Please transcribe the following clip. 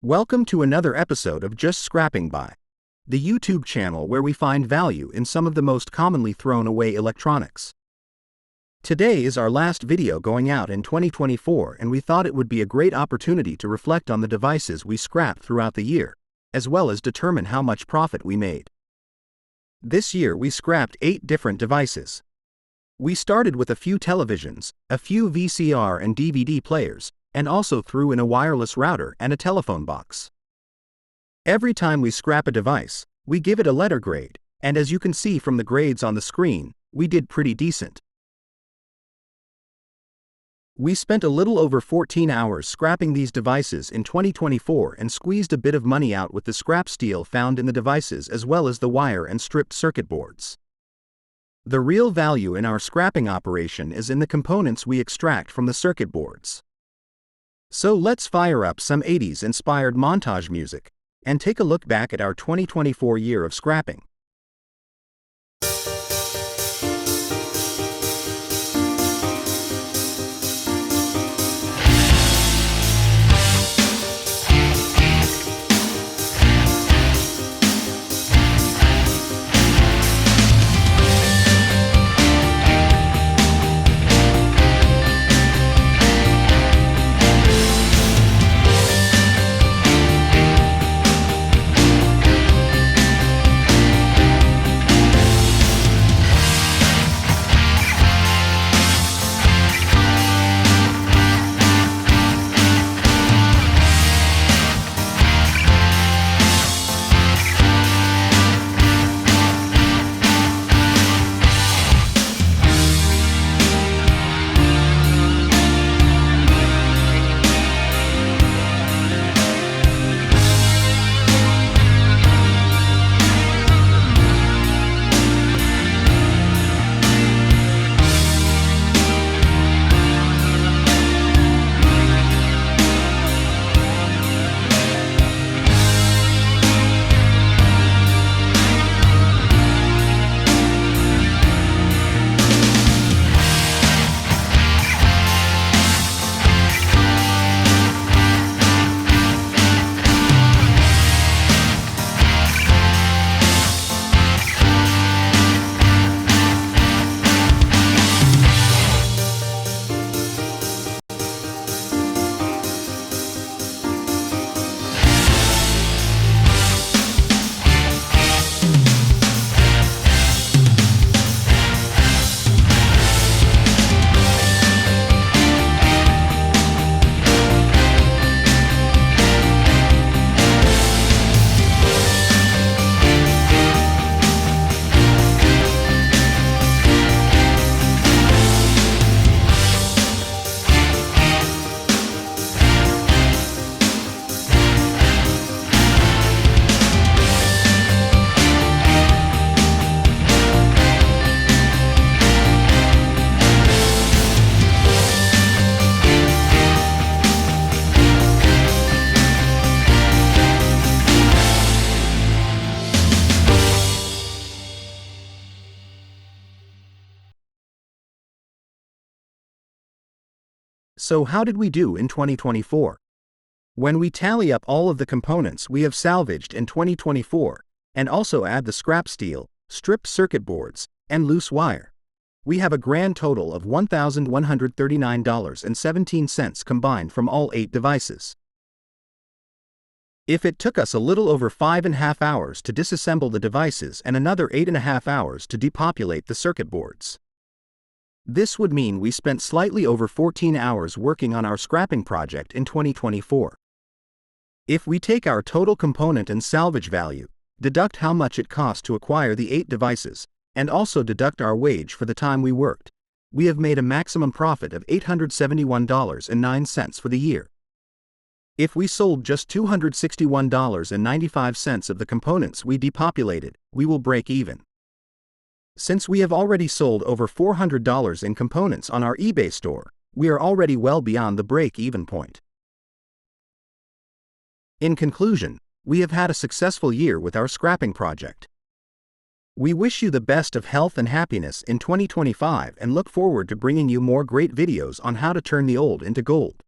Welcome to another episode of Just Scrapping By, the YouTube channel where we find value in some of the most commonly thrown away electronics. Today is our last video going out in 2024, and we thought it would be a great opportunity to reflect on the devices we scrapped throughout the year, as well as determine how much profit we made. This year we scrapped 8 different devices. We started with a few televisions, a few VCR and DVD players, and also threw in a wireless router and a telephone box. Every time we scrap a device, we give it a letter grade, and as you can see from the grades on the screen, we did pretty decent. We spent a little over 14 hours scrapping these devices in 2024 and squeezed a bit of money out with the scrap steel found in the devices as well as the wire and stripped circuit boards. The real value in our scrapping operation is in the components we extract from the circuit boards. So let's fire up some 80s-inspired montage music and take a look back at our 2024 year of scrapping. So how did we do in 2024? When we tally up all of the components we have salvaged in 2024, and also add the scrap steel, stripped circuit boards, and loose wire, we have a grand total of $1,139.17 combined from all 8 devices. If it took us a little over 5.5 hours to disassemble the devices and another 8.5 hours to depopulate the circuit boards, this would mean we spent slightly over 14 hours working on our scrapping project in 2024. If we take our total component and salvage value, deduct how much it cost to acquire the 8 devices, and also deduct our wage for the time we worked, we have made a maximum profit of $871.09 for the year. If we sold just $261.95 of the components we depopulated, we will break even. Since we have already sold over $400 in components on our eBay store, we are already well beyond the break-even point. In conclusion, we have had a successful year with our scrapping project. We wish you the best of health and happiness in 2025 and look forward to bringing you more great videos on how to turn the old into gold.